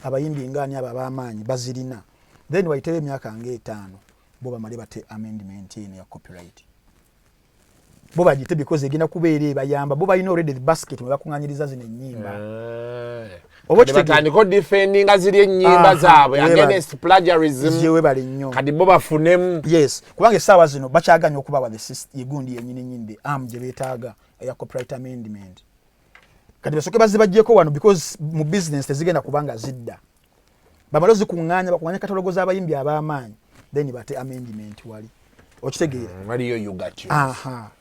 [SPEAKER 4] abayimbi ngani aba bamaanyi bazirina then waitebe emyaka nga 5 bo bamale bate amendment ene ya copyright bo bagite because egina kubeere bayamba bo balina already the basket mwe bakuŋŋaanyiriza zino ennyimba
[SPEAKER 2] batandika defending ziri ennyimba zaabwe against plagiarism
[SPEAKER 4] yewe bali nnyo
[SPEAKER 2] kati bo bafunemu
[SPEAKER 4] yes kubanga essaawa zino bakyaganya okubawa the system yegundi yennyini nyinde gye beetaaga eya copyright amendment kati basooke bazibajjeko wano because mu business tezigenda kubanga zidda bamala zikuŋŋaanya katalogoza abayimbi ab'amaanyi then bate amendment wali okitegeera
[SPEAKER 2] waliyo you got you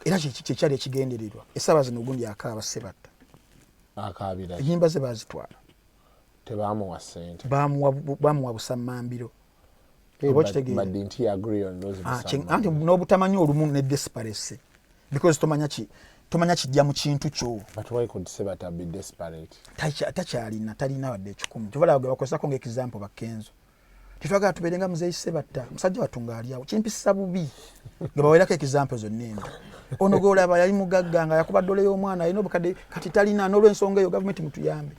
[SPEAKER 4] era kyekyali ekigendererwa essaawa zino ogundi akaaba sebatta
[SPEAKER 2] akaabira
[SPEAKER 4] ennyimba ze baazitwala
[SPEAKER 2] tebamuwa ssente
[SPEAKER 4] bamuwa busammambiro oba okitegeera anti n'obutamanyi olumu ne desperate because tomanya kijja mu kintu kyo talina wadde ekikumi kyovalaga bakozesako ng'example bakenzo tetwagala tubeerenga muzeeyi sebatta musajja watunga aliawo kimpisa bubi nga bawerako example zonna eno ono golaba yali mugagga nga yakuba ddole y'omwana alina obukadde kati talina n'olw'ensonga eyo gavumenti mutuyambe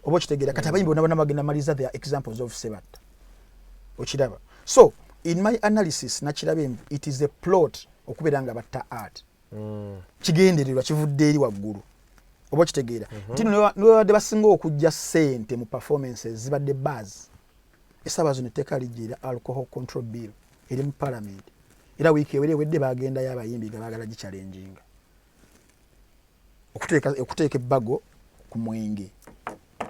[SPEAKER 4] oba okitegeera kati abayimbi bonna bagenda maliza their examples of sebatta okiraba so in my analysis nakirabe it is a plot okubeera nga batta art kigendererwa kivudde eri waggulu oba okitegeera nti niwabadde basinga okujja ssente mu performances zibadde buzz essaawa zino etteeka lijjira alcohol control bill eri mu parliament era wiiki ewedde bagendayo abayimbi nga baagala gichallenginga okuteeka ebbago ku mwenge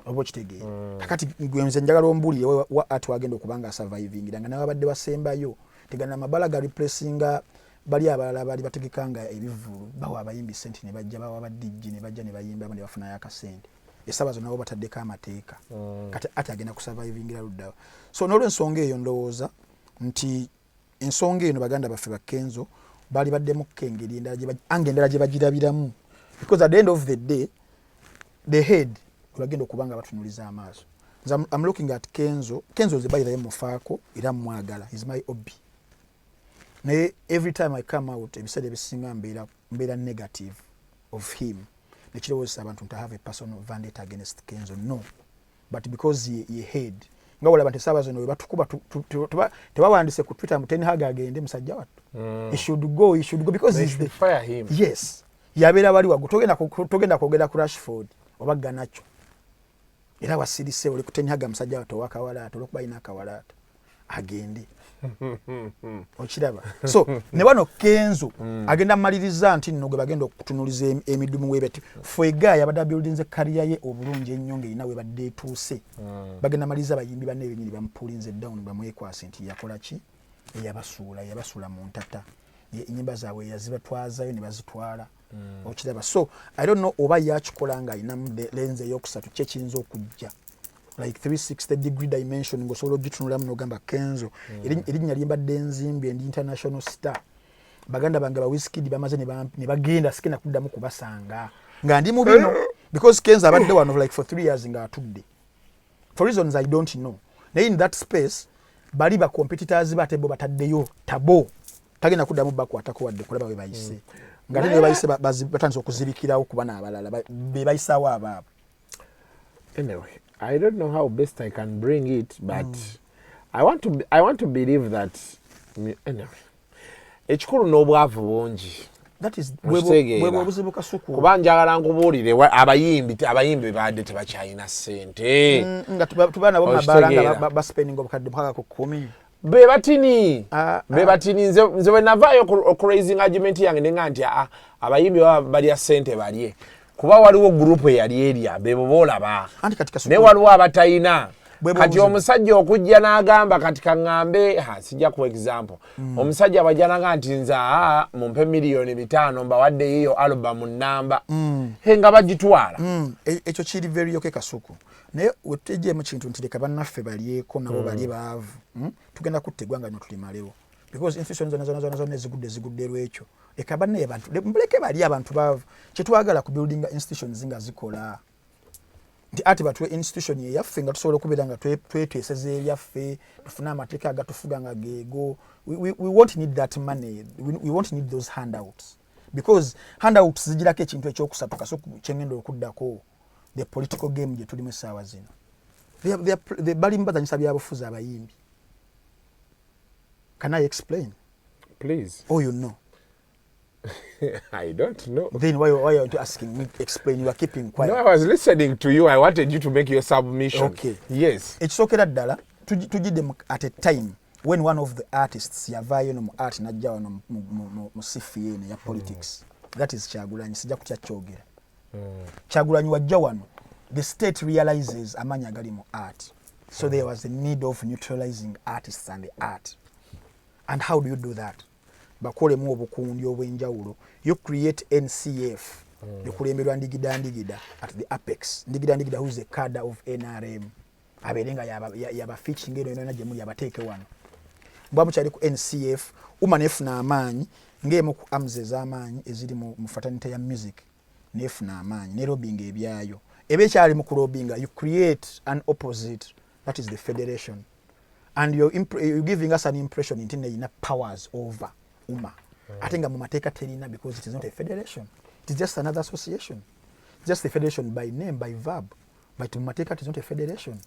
[SPEAKER 4] oba okitegeera kakati nze njagala ombulire wa art wagenda okuba nga survivingira nga nababadde basembayo tegana amabala ga replacinga bali abalala bali bategekanga ebivulu bawa abayimbi sente ne bajja bawa badijji ne bajja ne bayimba ne bafunayo akasente essaawa zonna bo bataddeko amateeka kati ate agenda kusurvivingira luddawo so n'olw'ensonga eyo ndowooza nti ensonga eno baganda baffe bakenzo bali baddemuko engeri endala gye bagirabiramu because at the end of the day the head bagenda okubanga batunuliza amaaso I'm looking at Kenzo zibayirayo mufaako era mwagala is my hobby naye every time I come out ebiseera ebisinga mbeera negative of him nekirowooza abantu nti I have a personal vendetta against Kenzo no but because ye head nga walaba nti essaawa zino webatukuba tebawandise ku Twitter muteni haga agende musajja wattu he should go because
[SPEAKER 2] they should fire him
[SPEAKER 4] yes yabeera wali waggulu togenda kwogera ku Rashford oba Ganacho era wasirise oli kuteni haga musajja wattu owakawalaata olwokuba ina akawalaata agende okiraba so ne wano Kenzo agenda maliriza nti nno gwe bagenda okutunuliza emidumu webati fwega yabadde buildings career ye obulungi ennyo ng'erina we badde etuuse bagenda maliriza bayimbi banne benyini bamupulinze down bamwekwase nti yakola ki yabasuula mu ntata ennyimba zaabwe yazibatwazayo ne bazitwala okiraba so I don't know oba yakikola nga alinamu lenze eyokusatu kyekiyinza okujja like 360 degree dimension ngosobola ogitunulamu n'ogamba Kenzo erinnya lyembadde enzimbi endi international star baganda bange ba Wizkid bamaze ne bagenda sikena kuddamu kubasanga nga ndi mu bino because Kenzo abadde wano like for 3 years nga atudde for reasons I don't know naye in that space bali ba competitors batebo bataddeyo tabo tagenda kuddamu bakwatako wadde kulaba we bayise nga tene bayise batandise okuzibikirawo kuba n'abalala be bayisawo abaabo
[SPEAKER 2] anyway I don't know how best I can bring it, but I want to believe that anyway. Ekikulu n'obwavu bungi.
[SPEAKER 4] That is webo obuzibu kasuku.
[SPEAKER 2] Kuba njagala nkubuulire abayimbi baadde tebakyalina ssente.
[SPEAKER 4] Nga tubana bo mabalanga baspending obukadde mpaka ku 10.
[SPEAKER 2] Be batini nze bwe navaayo ku raising argument yange nenga nti abayimbi balya ssente balye. Kuba waliwo group eyali erya bebo boolaba ne waliwo abatayina kati omusajja okujja n'agamba kati kaŋŋambe sijja ku example omusajja bajjanaga nti nze mumpe $5,000,000 mbawadde yiyo album nnamba nga bagitwala
[SPEAKER 4] ekyo kiri very okay kasuku naye wetejjemu kintu nti leka bannaffe balyeko nabo bali baavu tugenda kuttegwa nga notulimalewo because institutions zonna zigudde lwekyo leka banne abantu muleke bali abantu baavu kyetwagala ku building institutions nga zikola nti ati batwe institution ye yaffe nga tusobola okubeera nga twetweseza ebyaffe tufuna amateeka agatufuga nga geego we won't need that money, we won't need those handouts because handouts zigirako ekintu ekyokusatuka so kyengenda okuddako the political game gye tulimu essaawa zino bali mbazanyisa byabufuzi abayimbi. Can I explain?
[SPEAKER 2] Please.
[SPEAKER 4] Oh, you know.
[SPEAKER 2] I don't know.
[SPEAKER 4] Then why are you asking me to explain? You are keeping quiet.
[SPEAKER 2] No, I was listening to you. I wanted you to make your submission.
[SPEAKER 4] Okay.
[SPEAKER 2] Yes.
[SPEAKER 4] It's okay that Dala to give them at a time when one of the artists yavayo no art najja no musifiyene ya politics. That is Kyagulanyi sija kutya kyogera. Kyagulanyi wajja wano. The state realizes amanya gali mu art. So there was a need of neutralizing artists and the art. And how do you do that? Bakole mu obukundi obwenjawulo. You create NCF. Bikulemberwa ndigida at the apex. Ndigida who is the cadre of NRM. Aberenga yaba featuring eno na jemu yabateeke wano. Bwamu kyali ku NCF umanefuna amaanyi ngemu ku amzeza amaanyi eziri mu fraternity ya music nefuna amaanyi ne lobbying ebyayo. Ebe kyali mu kulobbyinga you create an opposite, that is the federation. And you're giving us an impression in ina powers over Uma. I think I'm Mateka Terina because it is not a federation. It is just another association. Just a federation by name, by verb. But Mateka is not a federation.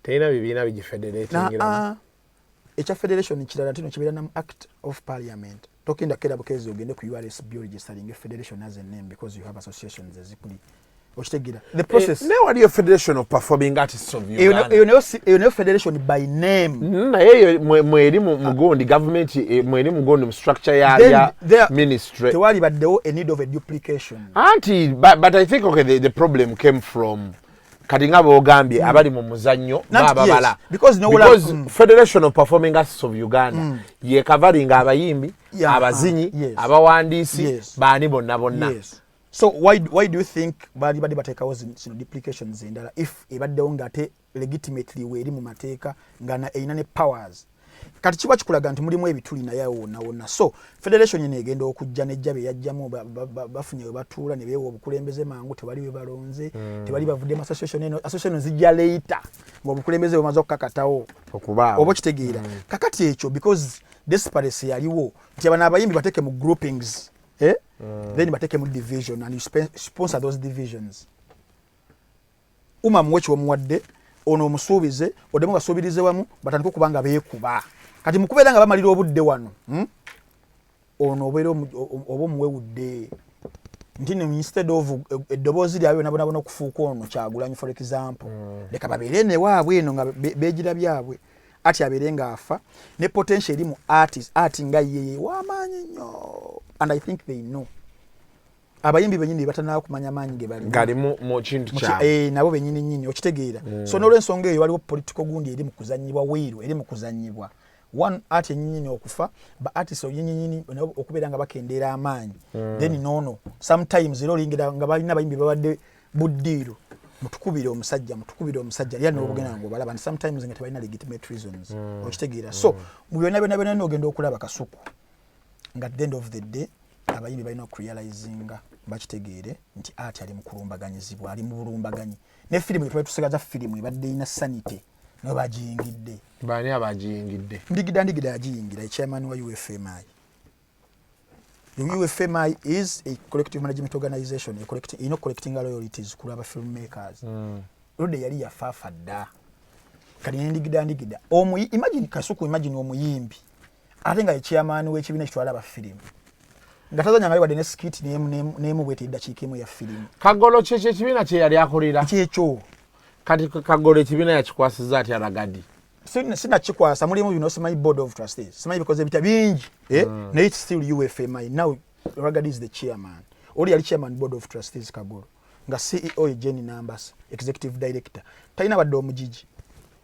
[SPEAKER 2] Terina bibina biji federating.
[SPEAKER 4] It's a federation in Chilaratino Chibiranam Act of Parliament. Talking the Kedabokezi ogende ku URS be registering a federation as a name because you have associations as equally. The process.
[SPEAKER 2] Now what your Federation of Performing Artists of Uganda?
[SPEAKER 4] You know federation by name.
[SPEAKER 2] Mweri mugondi government mweri mugondi structure ya ministry.
[SPEAKER 4] Tewali but there a need of a duplication.
[SPEAKER 2] Auntie, but I think okay the problem came from Kadingabo Gambia abali mu muzanyo babala
[SPEAKER 4] because
[SPEAKER 2] Federation of Performing Artists of Uganda ye covering abayimbi abazinyi abawandisi bani bonna.
[SPEAKER 4] So why do you think bali bateka was in duplications indala if ebadde ngate legitimately weri mu mateeka ngana einane powers kati kiba kikulaga nti mulimu ebituli naye wonna so federation yene egenda okujja nejjabe yajjamu bafunye batuula ne beewo obukulembeze mangu tebali we balonze tebali bavudde association zijja later ngobukulembeze bumaze okukakatawo
[SPEAKER 2] okuba
[SPEAKER 4] obo kitegeera kakati ekyo because desperation yaliwo nti abana abayimbi bateke mu groupings then bateke mu division and you sponsor those divisions. Uma mwechi omuwadde ono omusuubize odemu basuubirize wamu batandika okubanga beekuba kati mukubeera nga bamalira obudde wano ono obeera oba omuwewudde nti instead of eddoboozi lyabwe nabona okufuuka ono Kyagulanyi for example leka babeere ne waabwe eno nga beegira byabwe ati abeere ng'afa ne potential eri mu art nga yeye w'amaanyi nnyo and I think they know. Abayimbi benyini batana kumanya manyi ge bali
[SPEAKER 2] gali mu kintu kya
[SPEAKER 4] nabo benyini nyinyi okitegeera so n'olwensonga eyo waliwo political gundi eri mu kuzanyibwa wiru eri mu kuzanyibwa one art nyinyi okufa ba artists nyinyi okubeera nga bakendeera amaanyi then nono sometimes lingira nga balina bayimbi babadde buddiiro mutukubire omusajja yani obugenda ngo balaba sometimes nga tebalina legitimate reasons okitegeera so mu byonna ogenda okulaba kasuku nga at the end of the day abayimbi balina okurealizinga bakitegeere nti ati ali mu kulumbaganyizibwa ali mu bulumbaganyi ne filimu yetwe tusigaza filimu ibadde ina sanity no bajingidde
[SPEAKER 2] bani abajingidde
[SPEAKER 4] ndigida yajingira chairman wa UFMI. The UFMI is a collective management organization collecting royalties ku aba filmmakers rode yali yafafadda kali ndigida imagine omuyimbi atenga chairman w'ekibiina kitwala aba filimu ngatazanya ngayo wadene skit nemu bwete dakiika emu ya filimu
[SPEAKER 2] Kagolo cheche kibiina kye yali akolera
[SPEAKER 4] kyekyo
[SPEAKER 2] kati Kagolo ekibiina yakikwasiza ati alagadi
[SPEAKER 4] sina kikwasa mulimu my board of trustees simanyi because ebita bingi na it's still UFMI now Ragadi is the chairman oli yali chairman board of trustees Kagolo nga CEO Jenny Numbers executive director talina badde omujiji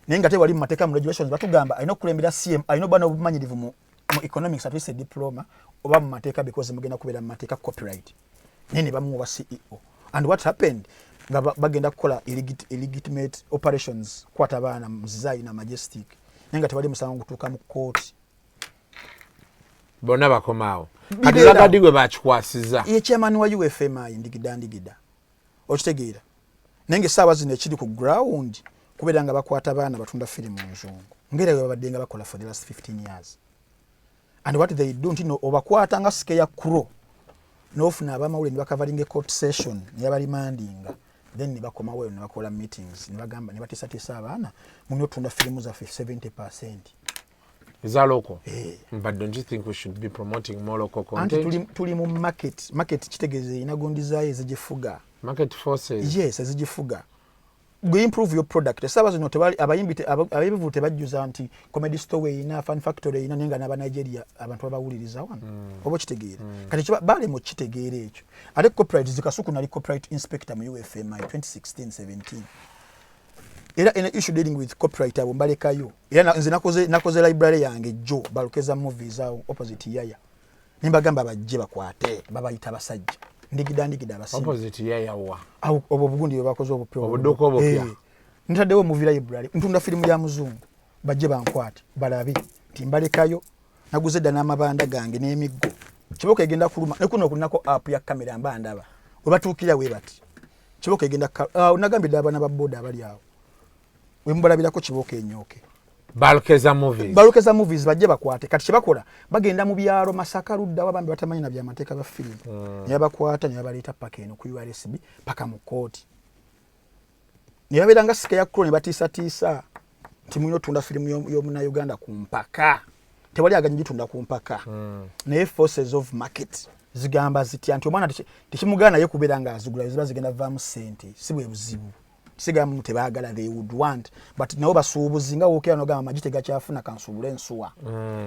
[SPEAKER 4] naye nga tewali mu mateeka mu regulations batugamba alina okulembera CM alina bana obumanyirivu mu economics at least a diploma oba mu mateeka because mugenda kubeera mu mateeka copyright nene bamuwa CEO and what happened nga bagenda kukola illegitimate operations kwata baana muzizayi na majestic nenga tebali musango kutuuka mu court
[SPEAKER 2] bonna bakomaawo kati Ragadi gwe bakikwasiza
[SPEAKER 4] ye chairman wa UFMI ndigida okitegeera nenge sawa zino ekiri ku ground kubeera nga bakwata baana batunda firimu nzungu ngera babadde nga bakola for the last 15 years and what they do ntino obakwata nga sike ya kuro n'ofuna abamawulire ne bakavalinga court session ne yabalimandinga then ne bakoma wewe ne bakola meetings ne bagamba ne batisatisa abaana muno tunda firimu za 70%.
[SPEAKER 2] Is that local? But don't you think we should be promoting more local content?
[SPEAKER 4] Tuli mu market kitegeze inagondiza ezijifuga.
[SPEAKER 2] Market forces.
[SPEAKER 4] Yes, ezijifuga. Go improve your product. Sabazo no tebali abayimbite tebajjuza nti comedy store ina fan factory ina ninga naba Nigeria abantu abawuliriza wano. Obo kitegere. Kati kiba bale mu kitegere ekyo. Ale corporate zikasuku na corporate inspector mu UFMI 2016-17. Era ina issue dealing with copyright abo mbalekayo era nze nakoze library yange jo balukeza movies awo opposite yaya nimbagamba bajje bakwate babayita basajja ndigidandikida abasinga
[SPEAKER 2] opposite yaya wa
[SPEAKER 4] awo obo bugundi bakoze obupyo
[SPEAKER 2] obuduko obupya
[SPEAKER 4] ntaddewo movie library ntunda filimu ya muzungu bajje bankwate balabi timbalekayo naguze dana amabanda gange n'emiggo kiboka egenda kuluma nekuno kunako app ya kamera mbandaba webatukira webati kiboka egenda unagambidde abana baboda abali awo wembalabirako kiboka enyoke
[SPEAKER 2] balukeza movies
[SPEAKER 4] bajje bakwate kati kibakola bagenda mu byaro Masaka Rudda wabambi batamanyi na bya mateeka ba film ne bakwata ne baleta paka eno ku URSB paka mu court ne babiranga sike ya kro ne batisa timuno tunda film yo muna Uganda ku mpaka tewali aganyiji tunda ku mpaka ne forces of market zigamba ziti anti omwana tikimugana ye kubiranga azugula ziba zigenda vamu sente sibwe buzibu siga mute bagala they would want but nabo basuubuzi nga wokya no gama majite gachafuna kansubule ensuwa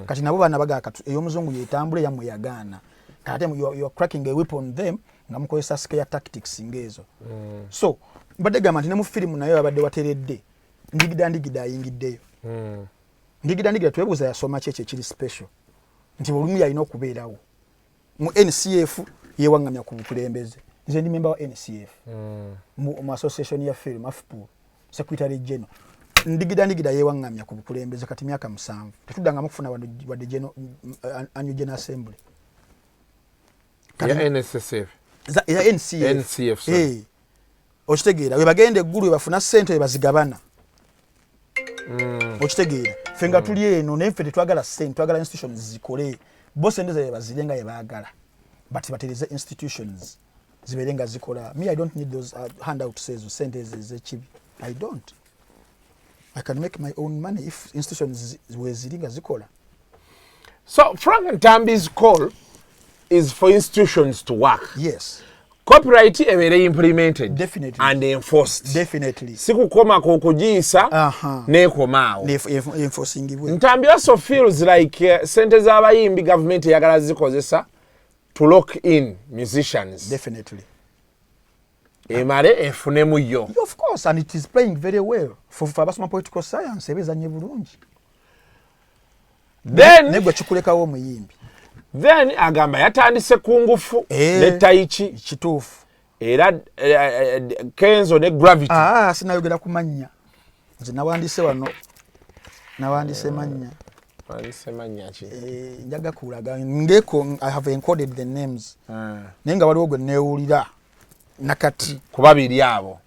[SPEAKER 4] kati nabo bana baga katu eyo muzungu yetambule yamwe yagana kati you are cracking a whip on them nga mukozesa scare tactics ngezo so mbadde gama ntine mu film nayo abadde wateredde ndigida yingiddeyo ndigida twebuza yasoma cheche kiri special nti bulumi yalina okubeerawo mu NCF yewangamya ku bukulembeze nze ndi member wa NCF mu association ya film afpu secretary general ndigida yewangamya ku bukulembeze kati myaka 7 tetudanga mukufuna wadde general annual general assembly
[SPEAKER 2] ya NSSF
[SPEAKER 4] ya NCF okitegeera we bagende eggulu bafuna sente bazigabana okitegeera fenga tuli eno nefe tetwagala sente twagala institutions zikole bose ndeze bazirenga yebagala but batereze institutions ziberenga zikola me I don't need those handout says sente zechibi I don't I can make my own money if institutions weziringa zikola.
[SPEAKER 2] So Frank Ntambi's call is for institutions to work.
[SPEAKER 4] Yes.
[SPEAKER 2] Copyright ebere implemented
[SPEAKER 4] definitely
[SPEAKER 2] and enforced
[SPEAKER 4] definitely
[SPEAKER 2] sikukoma kokujisa nekomao
[SPEAKER 4] enforcing ibwe.
[SPEAKER 2] Ntambi also feels like centers abayimbi government yagala zikozesa to lock in musicians
[SPEAKER 4] definitely
[SPEAKER 2] emare efunemu yo
[SPEAKER 4] of course and it is playing very well for abasoma political science ebezanye bulungi
[SPEAKER 2] then
[SPEAKER 4] negwe chikulekawo muyimbi
[SPEAKER 2] then agamba yatandise kungufu ne taichi
[SPEAKER 4] kitufu
[SPEAKER 2] era Kenzo and Gravity
[SPEAKER 4] sinayogera kumanya nze nawandise wano nawandise manya njaga kulaga ngeko I have encoded the names nenga waliwo gwe neewulira nakati
[SPEAKER 2] kubabiri abo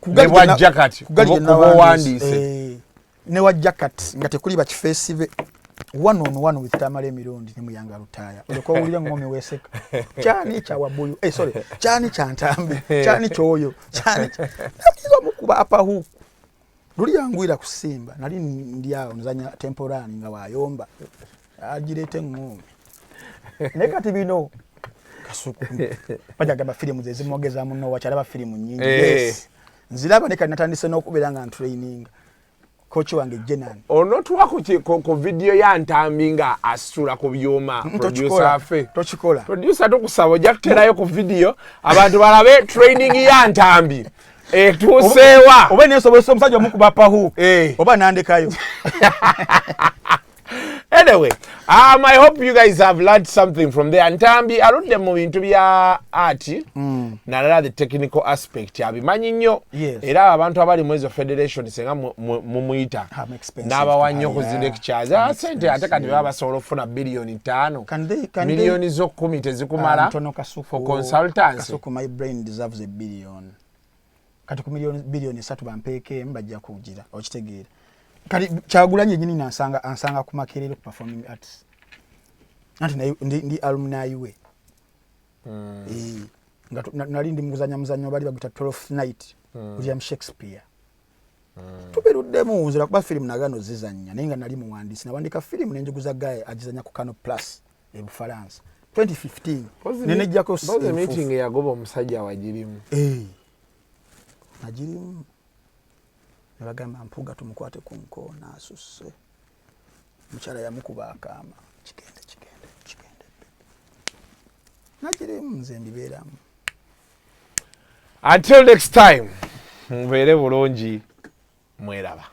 [SPEAKER 2] kubwa jacket kubo wandise
[SPEAKER 4] ne wa jacket nga tekuli ba kifeesi be one on one with Tamale Mirundi ni muyanga Lutaya oleko wulira ngome weseka cyane cha wabuyu sorry cyane cha Ntambi cyane cyoyo cyane nakizo mukuba apa hu luli yangwira kusimba nali ndiao nzanya temporary nga wayomba agirete ngome nekati bino kasuku bajaga ba filmu zezimogeza muno wachala ba filmu nyingi yes nzilaba nekati natandise nokubiranga training coach wange Jenan
[SPEAKER 2] ono twako ko video ya Ntambi nga asitula ku byoma producer afe
[SPEAKER 4] tochikola
[SPEAKER 2] producer tokusaba jakuterayo ku video abantu balabe training ya Ntambi tusewa
[SPEAKER 4] oba nesoboso omusajja mukuba pahu oba nandekayo.
[SPEAKER 2] Anyway, I hope you guys have learned something from there. Ntambi aludde mu bintu bya art nalala the technical aspect yabimanyi nnyo era abantu abali mu ezo federation senga mumuyita n'abawanyo ku zi lectures sente ate kati baba basobola okufuna bilioni 5 milioni zo 10 tezikumala for consultancy.
[SPEAKER 4] Kasuku, my brain deserves a billion. kati ku bilioni 3 bampeeke mbajja kugira okitegeera kati Kyagulanyi nyini ansanga ku Makerere ku performing arts anti ndi alumni we nga nali ndi muzanyo bali baguta 12th night William Shakespeare tuberuddemu nzira kuba film nagano zizanya naye nga nali muwandiisi nabandika film nenjuguza gaye agizanya ku Kano Plus e Bufaransa 2015 nenejjako
[SPEAKER 2] meeting yagoba omusajja wagirimu
[SPEAKER 4] najirimu nabagamba mpuga tumukwate ku nkoona asusse mukyala yamukuba akaama kigende najirimu nze ndibeeramu.
[SPEAKER 2] Until next time, mubeere bulungi mweraba.